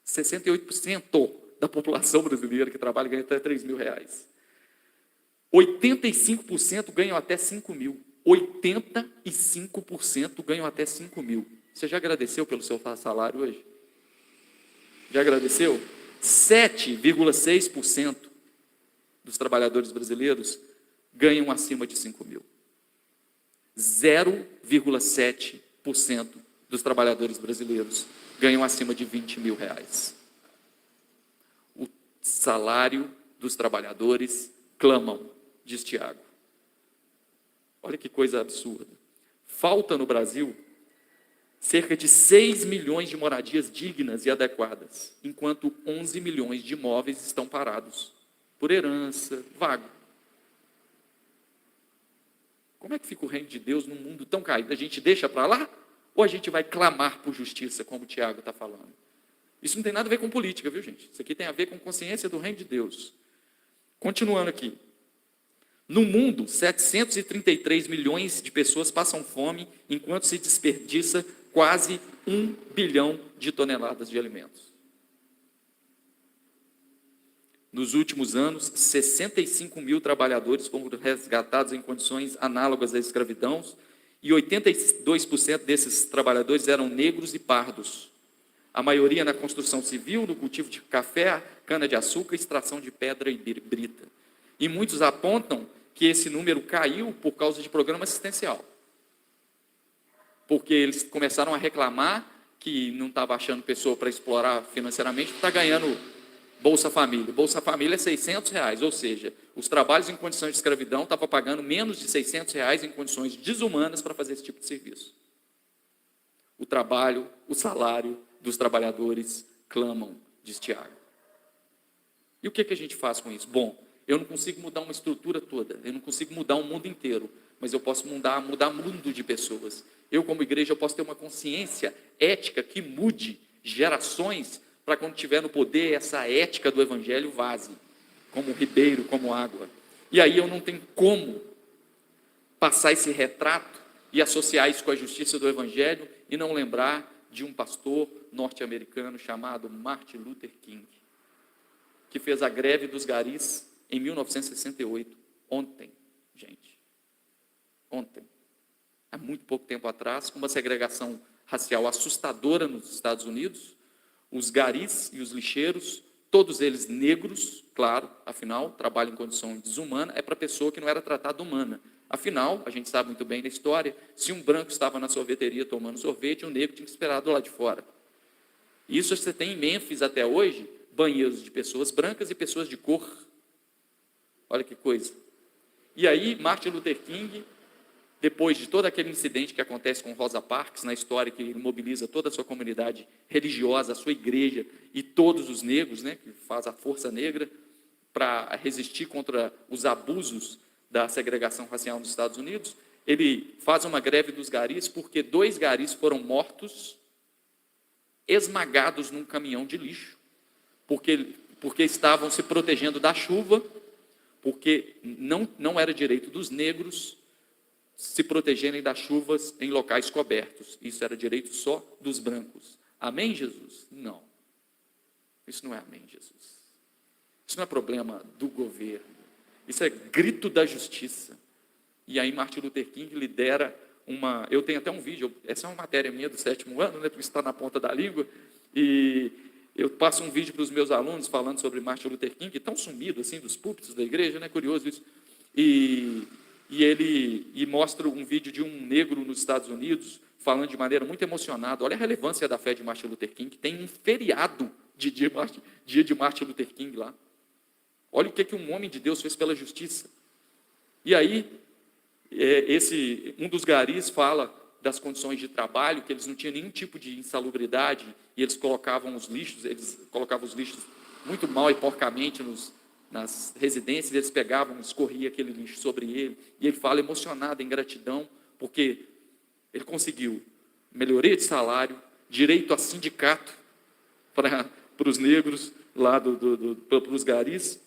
A: 68% da população brasileira que trabalha ganha até R$3.000. 85% ganham até 5 mil. 85% ganham até 5 mil. Você já agradeceu pelo seu salário hoje? Já agradeceu? 7,6% dos trabalhadores brasileiros ganham acima de 5 mil. 0,7% dos trabalhadores brasileiros ganham acima de R$20.000. O salário dos trabalhadores clamam, diz Tiago. Olha que coisa absurda. Falta no Brasil cerca de 6 milhões de moradias dignas e adequadas, enquanto 11 milhões de imóveis estão parados por herança, vago. Como é que fica o reino de Deus num mundo tão caído? A gente deixa para lá ou a gente vai clamar por justiça, como o Tiago está falando? Isso não tem nada a ver com política, viu, gente? Isso aqui tem a ver com consciência do reino de Deus. Continuando aqui. No mundo, 733 milhões de pessoas passam fome, enquanto se desperdiça quase 1 bilhão de toneladas de alimentos. Nos últimos anos, 65 mil trabalhadores foram resgatados em condições análogas à escravidão, e 82% desses trabalhadores eram negros e pardos. A maioria na construção civil, no cultivo de café, cana-de-açúcar, extração de pedra e brita. E muitos apontam que esse número caiu por causa de programa assistencial. Porque eles começaram a reclamar que não estava achando pessoa para explorar financeiramente, está ganhando Bolsa Família. Bolsa Família é R$600, ou seja, os trabalhos em condições de escravidão estavam pagando menos de R$600 em condições desumanas para fazer esse tipo de serviço. O trabalho, o salário dos trabalhadores clamam, diz Tiago. E o que a gente faz com isso? Bom, eu não consigo mudar uma estrutura toda, eu não consigo mudar um mundo inteiro, mas eu posso mudar mundo de pessoas. Eu, como igreja, eu posso ter uma consciência ética que mude gerações, para quando estiver no poder, essa ética do evangelho vaze, como um ribeiro, como água. E aí eu não tenho como passar esse retrato e associar isso com a justiça do evangelho e não lembrar de um pastor norte-americano chamado Martin Luther King, que fez a greve dos garis em 1968, ontem, gente. Ontem. Há muito pouco tempo atrás, com uma segregação racial assustadora nos Estados Unidos, os garis e os lixeiros, todos eles negros, claro, afinal, trabalho em condição desumana, é para pessoa que não era tratada humana. Afinal, a gente sabe muito bem da história, se um branco estava na sorveteria tomando sorvete, um negro tinha que esperar do lado de fora. Isso você tem em Mênfis até hoje, banheiros de pessoas brancas e pessoas de cor. Olha que coisa. E aí, Martin Luther King, depois de todo aquele incidente que acontece com Rosa Parks, na história que ele mobiliza toda a sua comunidade religiosa, a sua igreja e todos os negros, né, que faz a força negra para resistir contra os abusos da segregação racial nos Estados Unidos, ele faz uma greve dos garis porque 2 garis foram mortos, esmagados num caminhão de lixo, porque estavam se protegendo da chuva, porque não era direito dos negros se protegerem das chuvas em locais cobertos. Isso era direito só dos brancos. Amém, Jesus? Não. Isso não é amém, Jesus. Isso não é problema do governo. Isso é grito da justiça. E aí Martin Luther King lidera uma... Eu tenho até um vídeo, essa é uma matéria minha do 7º ano, né, porque está na ponta da língua, e eu passo um vídeo para os meus alunos falando sobre Martin Luther King, tão sumido assim dos púlpitos da igreja, né, curioso isso, e ele mostra um vídeo de um negro nos Estados Unidos, falando de maneira muito emocionada. Olha a relevância da fé de Martin Luther King, tem um feriado de dia de Martin Luther King lá. Olha o que um homem de Deus fez pela justiça. E aí, um dos garis fala das condições de trabalho, que eles não tinham nenhum tipo de insalubridade, e eles colocavam os lixos muito mal e porcamente nas residências, eles pegavam, escorria aquele lixo sobre ele, e ele fala emocionado, em gratidão, porque ele conseguiu melhoria de salário, direito a sindicato para os negros, lá para os garis,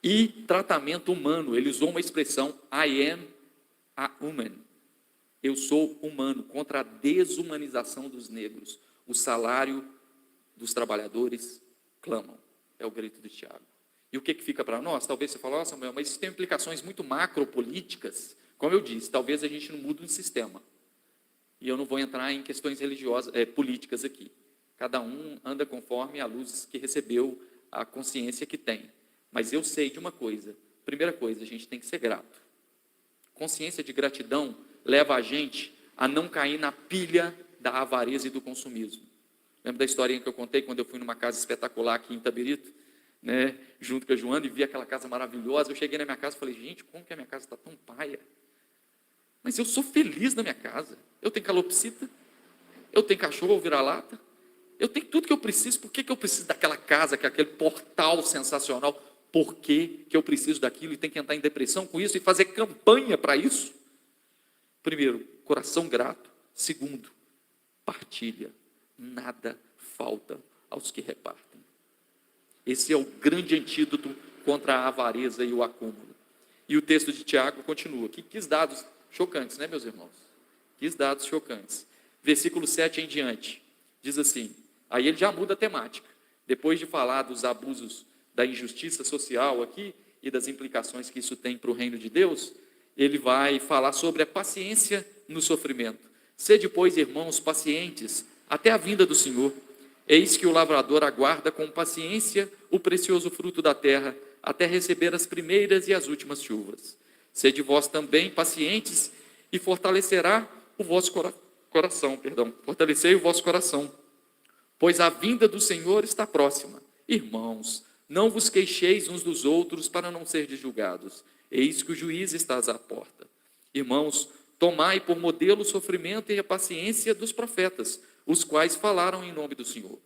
A: e tratamento humano. Ele usou uma expressão, I am a human, eu sou humano, contra a desumanização dos negros. O salário dos trabalhadores clamam, é o grito de Tiago. E o que fica para nós? Talvez você fale, nossa, Samuel, mas isso tem implicações muito macropolíticas. Como eu disse, talvez a gente não mude um sistema. E eu não vou entrar em questões religiosas, políticas aqui. Cada um anda conforme a luz que recebeu, a consciência que tem. Mas eu sei de uma coisa. Primeira coisa, a gente tem que ser grato. Consciência de gratidão leva a gente a não cair na pilha da avareza e do consumismo. Lembra da historinha que eu contei quando eu fui numa casa espetacular aqui em Itabirito, né, junto com a Joana, e vi aquela casa maravilhosa. Eu cheguei na minha casa e falei, gente, como que a minha casa está tão paia? Mas eu sou feliz na minha casa. Eu tenho calopsita, eu tenho cachorro vira-lata, eu tenho tudo que eu preciso. Por que eu preciso daquela casa, que é aquele portal sensacional? Por que eu preciso daquilo e tenho que entrar em depressão com isso e fazer campanha para isso? Primeiro, coração grato. Segundo, partilha. Nada falta aos que repartem. Esse é o grande antídoto contra a avareza e o acúmulo. E o texto de Tiago continua. Que dados chocantes, né, meus irmãos? Que dados chocantes. Versículo 7 em diante. Diz assim, aí ele já muda a temática. Depois de falar dos abusos da injustiça social aqui e das implicações que isso tem para o reino de Deus, ele vai falar sobre a paciência no sofrimento. Sede, pois, irmãos, pacientes até a vinda do Senhor. Eis que o lavrador aguarda com paciência o precioso fruto da terra, até receber as primeiras e as últimas chuvas. Sede vós também pacientes, e fortalecerá o vosso coração, fortalecei o vosso coração, pois a vinda do Senhor está próxima. Irmãos, não vos queixeis uns dos outros para não serdes julgados. Eis que o juiz está à porta. Irmãos, tomai por modelo o sofrimento e a paciência dos profetas, os quais falaram em nome do Senhor.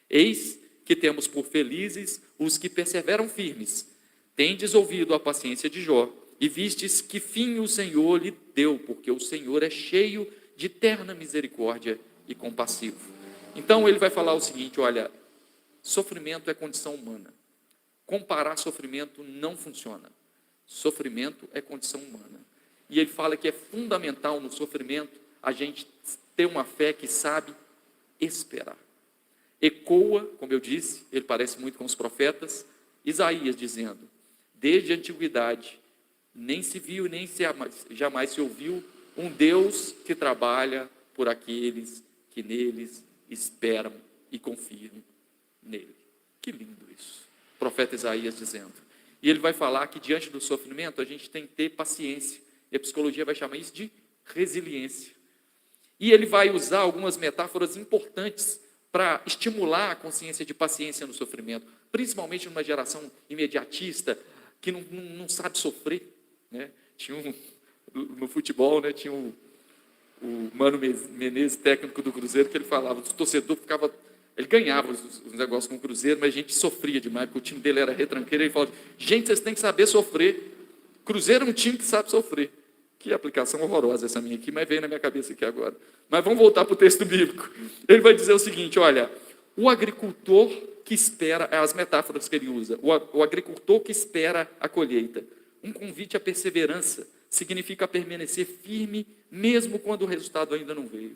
A: Eis que temos por felizes os que perseveram firmes. Tendes ouvido a paciência de Jó, e vistes que fim o Senhor lhe deu, porque o Senhor é cheio de terna misericórdia e compassivo. Então ele vai falar o seguinte: olha, sofrimento é condição humana. Comparar sofrimento não funciona. Sofrimento é condição humana. E ele fala que é fundamental no sofrimento a gente ter uma fé que sabe esperar. Ecoa, como eu disse, ele parece muito com os profetas, Isaías dizendo: desde a antiguidade, nem se viu, nem jamais se ouviu um Deus que trabalha por aqueles que neles esperam e confiam nele. Que lindo isso. O profeta Isaías dizendo. E ele vai falar que diante do sofrimento a gente tem que ter paciência. E a psicologia vai chamar isso de resiliência. E ele vai usar algumas metáforas importantes para estimular a consciência de paciência no sofrimento, principalmente numa geração imediatista que não sabe sofrer, né? Tinha no futebol, né, tinha o Mano Menezes, técnico do Cruzeiro, que ele falava, o torcedor ficava, ele ganhava os negócios com o Cruzeiro, mas a gente sofria demais, porque o time dele era retranqueiro, e ele falava: gente, vocês têm que saber sofrer. Cruzeiro é um time que sabe sofrer. Que aplicação horrorosa essa minha aqui, mas veio na minha cabeça aqui agora. Mas vamos voltar para o texto bíblico. Ele vai dizer o seguinte: olha, o agricultor que espera, as metáforas que ele usa, o agricultor que espera a colheita. Um convite à perseverança significa permanecer firme, mesmo quando o resultado ainda não veio.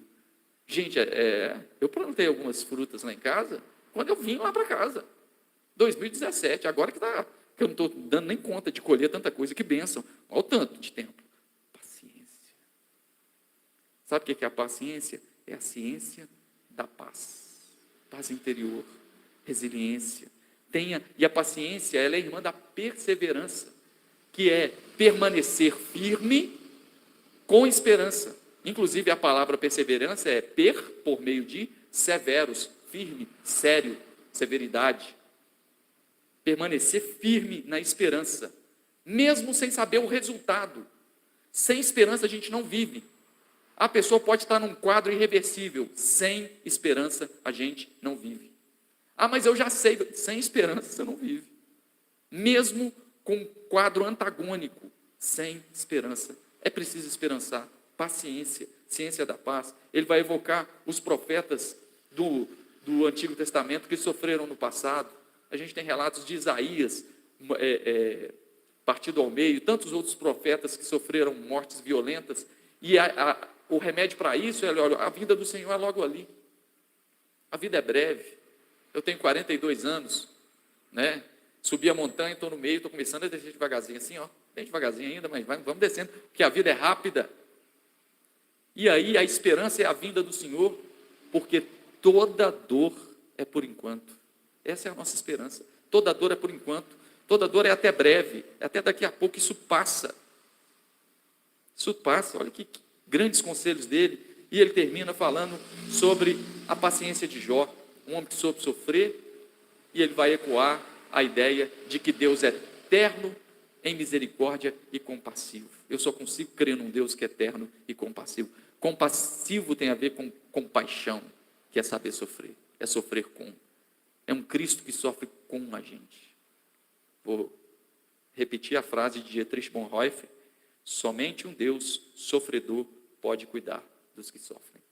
A: Gente, eu plantei algumas frutas lá em casa, quando eu vim lá para casa. 2017, agora que eu não estou dando nem conta de colher tanta coisa, que bênção. Olha o tanto de tempo. Paciência. Sabe o que é a paciência? É a ciência da paz. Paz interior, resiliência. E a paciência, ela é irmã da perseverança, que é permanecer firme com esperança. Inclusive, a palavra perseverança é por meio de severos, firme, sério, severidade. Permanecer firme na esperança, mesmo sem saber o resultado. Sem esperança a gente não vive. A pessoa pode estar num quadro irreversível. Sem esperança a gente não vive. Ah, mas eu já sei. Sem esperança você não vive. Mesmo com um quadro antagônico, sem esperança. É preciso esperançar. Paciência, ciência da paz. Ele vai evocar os profetas do Antigo Testamento que sofreram no passado. A gente tem relatos de Isaías, partido ao meio, tantos outros profetas que sofreram mortes violentas. E o remédio para isso é: olha, a vida do Senhor é logo ali. A vida é breve. Eu tenho 42 anos, né? Subi a montanha, estou no meio, estou começando a descer devagarzinho, assim, ó, bem devagarzinho ainda, mas vamos descendo, porque a vida é rápida. E aí a esperança é a vinda do Senhor, porque toda dor é por enquanto. Essa é a nossa esperança. Toda dor é por enquanto. Toda dor é até breve, até daqui a pouco isso passa. Isso passa, olha que grandes conselhos dele. E ele termina falando sobre a paciência de Jó, um homem que soube sofrer, e ele vai ecoar a ideia de que Deus é eterno em misericórdia e compassivo. Eu só consigo crer num Deus que é eterno e compassivo. Compassivo tem a ver com compaixão, que é saber sofrer, é sofrer com. É um Cristo que sofre com a gente. Vou repetir a frase de Dietrich Bonhoeffer: somente um Deus sofredor pode cuidar dos que sofrem.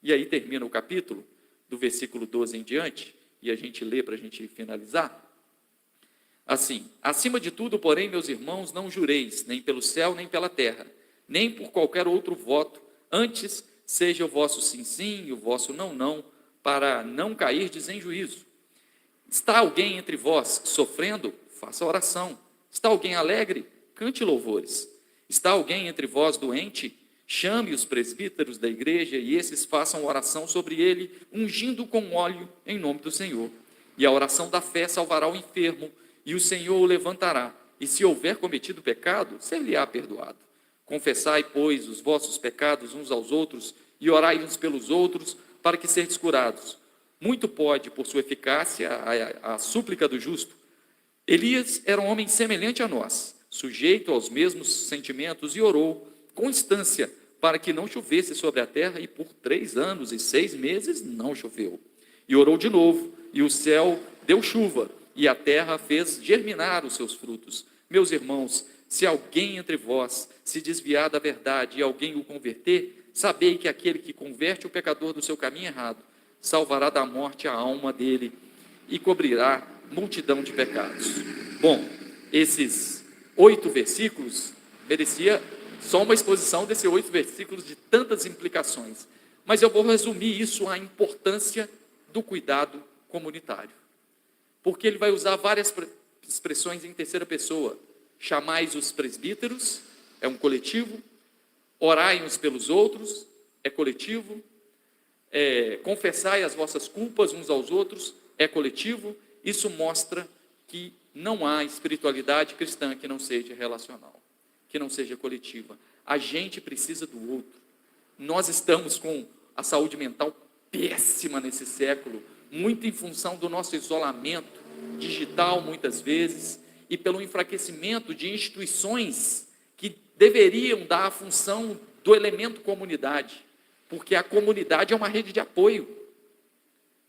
A: E aí termina o capítulo, do versículo 12 em diante, e a gente lê para a gente finalizar. Assim: acima de tudo, porém, meus irmãos, não jureis, nem pelo céu, nem pela terra, nem por qualquer outro voto, antes seja o vosso sim, sim, e o vosso não, não, para não cairdes em juízo. Está alguém entre vós sofrendo? Faça oração. Está alguém alegre? Cante louvores. Está alguém entre vós doente? Chame os presbíteros da igreja e esses façam oração sobre ele, ungindo com óleo em nome do Senhor. E a oração da fé salvará o enfermo, e o Senhor o levantará. E se houver cometido pecado, ser-lhe-á perdoado. Confessai, pois, os vossos pecados uns aos outros, e orai uns pelos outros, para que sejais curados. Muito pode, por sua eficácia, a súplica do justo. Elias era um homem semelhante a nós, sujeito aos mesmos sentimentos, e orou com instância para que não chovesse sobre a terra, e por 3 anos e 6 meses não choveu. E orou de novo, e o céu deu chuva, e a terra fez germinar os seus frutos. Meus irmãos, se alguém entre vós se desviar da verdade e alguém o converter, sabei que aquele que converte o pecador do seu caminho errado, salvará da morte a alma dele e cobrirá multidão de pecados. Bom, esses 8 versículos merecia só uma exposição desses 8 versículos de tantas implicações, mas eu vou resumir isso à importância do cuidado comunitário, porque ele vai usar várias expressões em terceira pessoa. Chamais os presbíteros, é um coletivo. Orai uns pelos outros, é coletivo. Confessai as vossas culpas uns aos outros, é coletivo. Isso mostra que não há espiritualidade cristã que não seja relacional, que não seja coletiva. A gente precisa do outro. Nós estamos com a saúde mental péssima nesse século, muito em função do nosso isolamento digital, muitas vezes, e pelo enfraquecimento de instituições que deveriam dar a função do elemento comunidade, porque a comunidade é uma rede de apoio.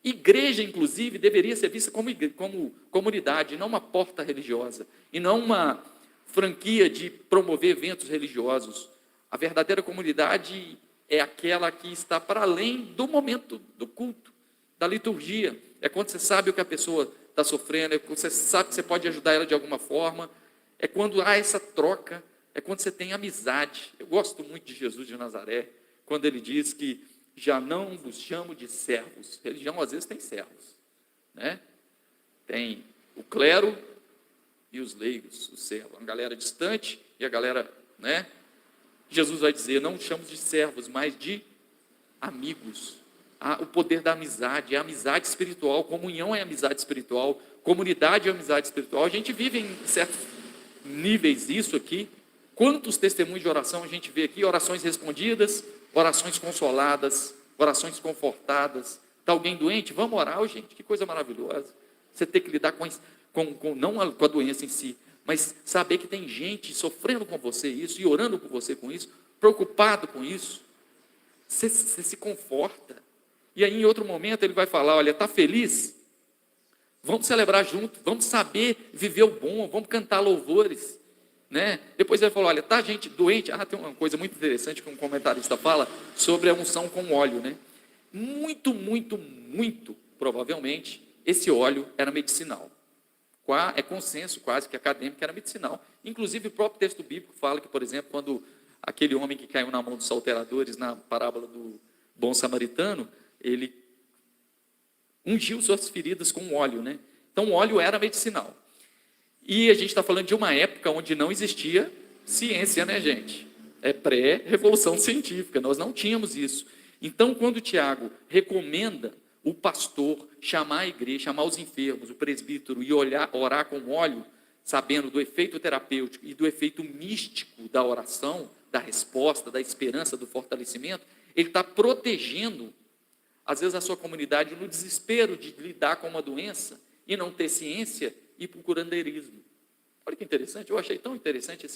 A: Igreja, inclusive, deveria ser vista como comunidade, não uma porta religiosa, e não uma franquia de promover eventos religiosos. A verdadeira comunidade é aquela que está para além do momento do culto, da liturgia. É quando você sabe o que a pessoa está sofrendo, é quando você sabe que você pode ajudar ela de alguma forma, é quando há essa troca, é quando você tem amizade. Eu gosto muito de Jesus de Nazaré, quando ele diz que já não vos chamo de servos. Religião às vezes tem servos, né? Tem o clero e os leigos, o servo, a galera distante e a galera, né? Jesus vai dizer, não chamo de servos, mas de amigos. O poder da amizade, a amizade espiritual, comunhão é amizade espiritual, comunidade é amizade espiritual. A gente vive em certos níveis isso aqui. Quantos testemunhos de oração a gente vê aqui? Orações respondidas, orações consoladas, orações confortadas. Está alguém doente? Vamos orar, gente, que coisa maravilhosa. Você ter que lidar não com a doença em si, mas saber que tem gente sofrendo com você isso, e orando com você com isso, preocupado com isso. Você se conforta. E aí, em outro momento, ele vai falar, olha, está feliz? Vamos celebrar junto, vamos saber viver o bom, vamos cantar louvores, né? Depois ele falou, olha, está gente doente? Tem uma coisa muito interessante que um comentarista fala sobre a unção com óleo, né? Muito, muito, muito, provavelmente, esse óleo era medicinal. É consenso quase que acadêmico que era medicinal. Inclusive, o próprio texto bíblico fala que, por exemplo, quando aquele homem que caiu na mão dos salteadores, na parábola do bom samaritano, ele ungiu suas feridas com óleo, né? Então, o óleo era medicinal. E a gente está falando de uma época onde não existia ciência, né, gente? É pré-revolução científica, nós não tínhamos isso. Então, quando Tiago recomenda o pastor chamar a igreja, chamar os enfermos, o presbítero, e orar com óleo, sabendo do efeito terapêutico e do efeito místico da oração, da resposta, da esperança, do fortalecimento, ele está protegendo, às vezes, a sua comunidade no desespero de lidar com uma doença e não ter ciência e ir para o curandeirismo. Olha que interessante, eu achei tão interessante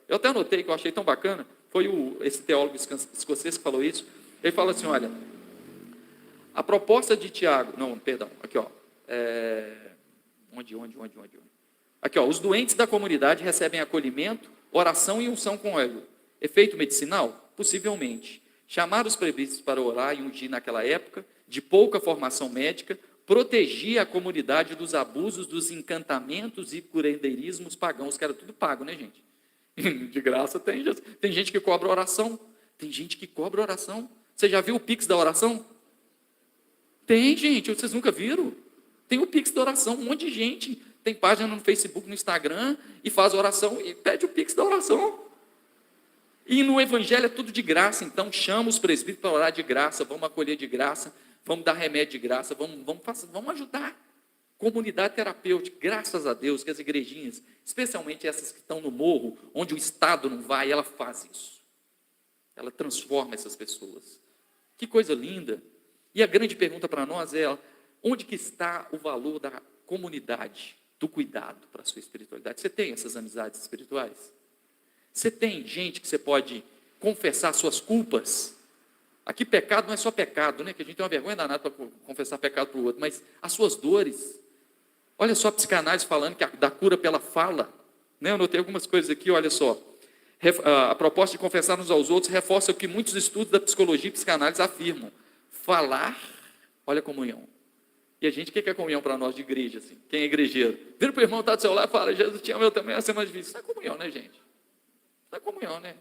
A: eu até anotei que eu achei tão bacana, foi esse teólogo escocês que falou isso. Ele fala assim, olha, a proposta de Tiago, aqui ó, onde? Aqui ó, os doentes da comunidade recebem acolhimento, oração e unção com óleo. Efeito medicinal? Possivelmente. Chamar os presbíteros para orar e ungir naquela época, de pouca formação médica, protegia a comunidade dos abusos, dos encantamentos e curandeirismos pagãos, que era tudo pago, né, gente? De graça tem gente que cobra oração. Tem gente que cobra oração. Você já viu o Pix da oração? Tem, gente, vocês nunca viram? Tem o Pix da oração, um monte de gente tem página no Facebook, no Instagram, e faz oração e pede o Pix da oração. E no Evangelho é tudo de graça, então chama os presbíteros para orar de graça, vamos acolher de graça, vamos dar remédio de graça, vamos ajudar. Comunidade terapêutica, graças a Deus que as igrejinhas, especialmente essas que estão no morro, onde o Estado não vai, ela faz isso. Ela transforma essas pessoas. Que coisa linda. E a grande pergunta para nós é, onde que está o valor da comunidade, do cuidado para a sua espiritualidade? Você tem essas amizades espirituais? Você tem gente que você pode confessar suas culpas? Aqui pecado não é só pecado, né? Que a gente tem uma vergonha danada para confessar pecado para o outro, mas as suas dores. Olha só a psicanálise falando que da cura pela fala. Né? Eu notei algumas coisas aqui, olha só. A proposta de confessar uns aos outros reforça o que muitos estudos da psicologia e psicanálise afirmam. Falar, olha a comunhão. E a gente, o que é comunhão para nós de igreja? Assim? Quem é igrejeiro? Vira para o irmão que está do seu lado e fala, Jesus te ama, eu também, essa é mais difícil. Isso é comunhão, né, gente? Isso é comunhão, né?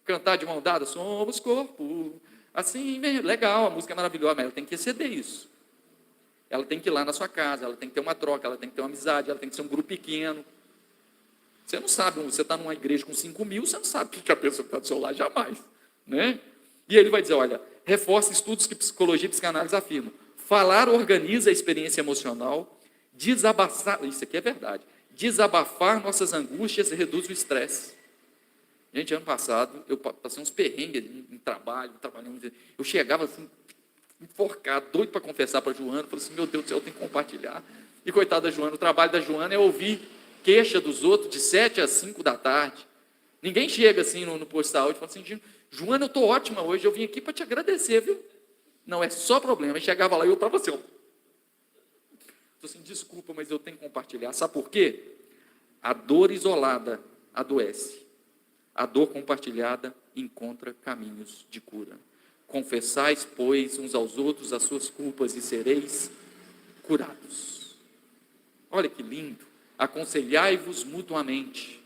A: Cantar de mão dada, somos corpo. Assim, legal, a música é maravilhosa, mas ela tem que exceder isso. Ela tem que ir lá na sua casa, ela tem que ter uma troca, ela tem que ter uma amizade, ela tem que ser um grupo pequeno. Você não sabe, você está numa igreja com 5.000, você não sabe que a pessoa que está do seu lado jamais. Né? E aí ele vai dizer, olha, reforça estudos que psicologia e psicanálise afirmam. Falar organiza a experiência emocional, desabafar, isso aqui é verdade, desabafar nossas angústias e reduz o estresse. Gente, ano passado, eu passei uns perrengues em trabalho, trabalhando, eu chegava assim, enforcado, doido para confessar para a Joana, falei assim, meu Deus do céu, eu tenho que compartilhar. E coitada da Joana, o trabalho da Joana é ouvir queixa dos outros de 7 às 5 da tarde. Ninguém chega assim no posto de saúde e fala assim, Joana, eu estou ótima hoje, eu vim aqui para te agradecer, viu? Não, é só problema. Eu chegava lá e eu estava assim, ó. Estou assim, desculpa, mas eu tenho que compartilhar. Sabe por quê? A dor isolada adoece. A dor compartilhada encontra caminhos de cura. Confessais, pois, uns aos outros as suas culpas e sereis curados. Olha que lindo. Aconselhai-vos mutuamente.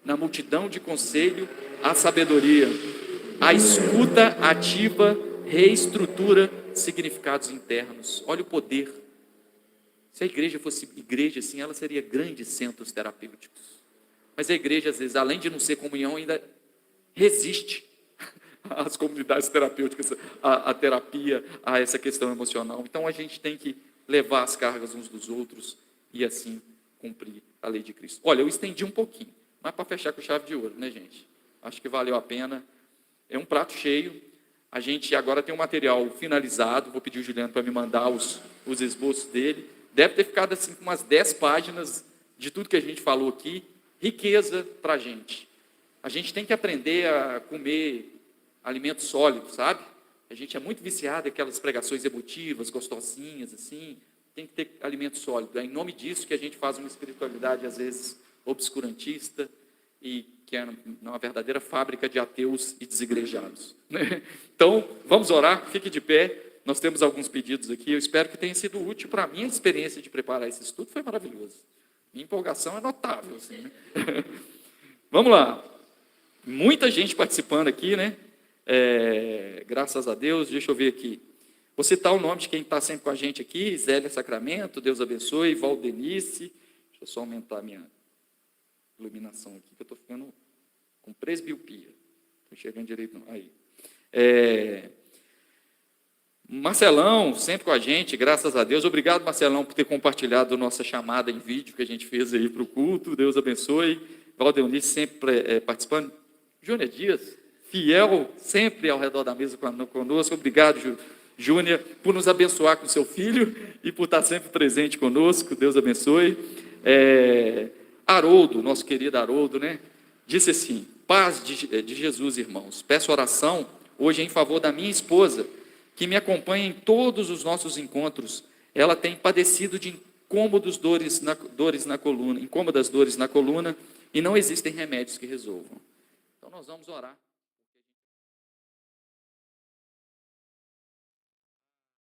A: Na multidão de conselho, a sabedoria. A escuta ativa reestrutura significados internos. Olha o poder. Se a igreja fosse igreja assim, ela seria grandes centros terapêuticos. Mas a igreja, às vezes, além de não ser comunhão, ainda resiste às comunidades terapêuticas, à terapia, a essa questão emocional. Então, a gente tem que levar as cargas uns dos outros e, assim, cumprir a lei de Cristo. Olha, eu estendi um pouquinho, mas para fechar com chave de ouro, né, gente? Acho que valeu a pena. É um prato cheio. A gente agora tem um material finalizado. Vou pedir o Juliano para me mandar os esboços dele. Deve ter ficado, assim, com umas 10 páginas de tudo que a gente falou aqui. Riqueza para a gente. A gente tem que aprender a comer alimentos sólidos, sabe? A gente é muito viciado em aquelas pregações emotivas, gostosinhas, assim. Tem que ter alimento sólido. É em nome disso que a gente faz uma espiritualidade, às vezes, obscurantista e que é uma verdadeira fábrica de ateus e desigrejados. Né? Então, vamos orar, fique de pé. Nós temos alguns pedidos aqui. Eu espero que tenha sido útil para mim. A experiência de preparar esse estudo foi maravilhosa. Minha empolgação é notável. Assim, né? Vamos lá. Muita gente participando aqui, né? Graças a Deus. Deixa eu ver aqui. Vou citar o nome de quem está sempre com a gente aqui. Zélia Sacramento, Deus abençoe. Valdenice. Deixa eu só aumentar a minha iluminação aqui, que eu estou ficando com presbiopia. Estou chegando direito. Não. Aí. Marcelão, sempre com a gente, graças a Deus. Obrigado, Marcelão, por ter compartilhado a nossa chamada em vídeo que a gente fez aí para o culto. Deus abençoe. Valdenice sempre participando. Júnior Dias, fiel, sempre ao redor da mesa conosco. Obrigado, Júnior, por nos abençoar com seu filho e por estar sempre presente conosco. Deus abençoe. Haroldo, nosso querido Haroldo, né? Disse assim: paz de Jesus, irmãos. Peço oração hoje em favor da minha esposa, que me acompanha em todos os nossos encontros. Ela tem padecido de incômodas dores na coluna, e não existem remédios que resolvam. Então nós vamos orar.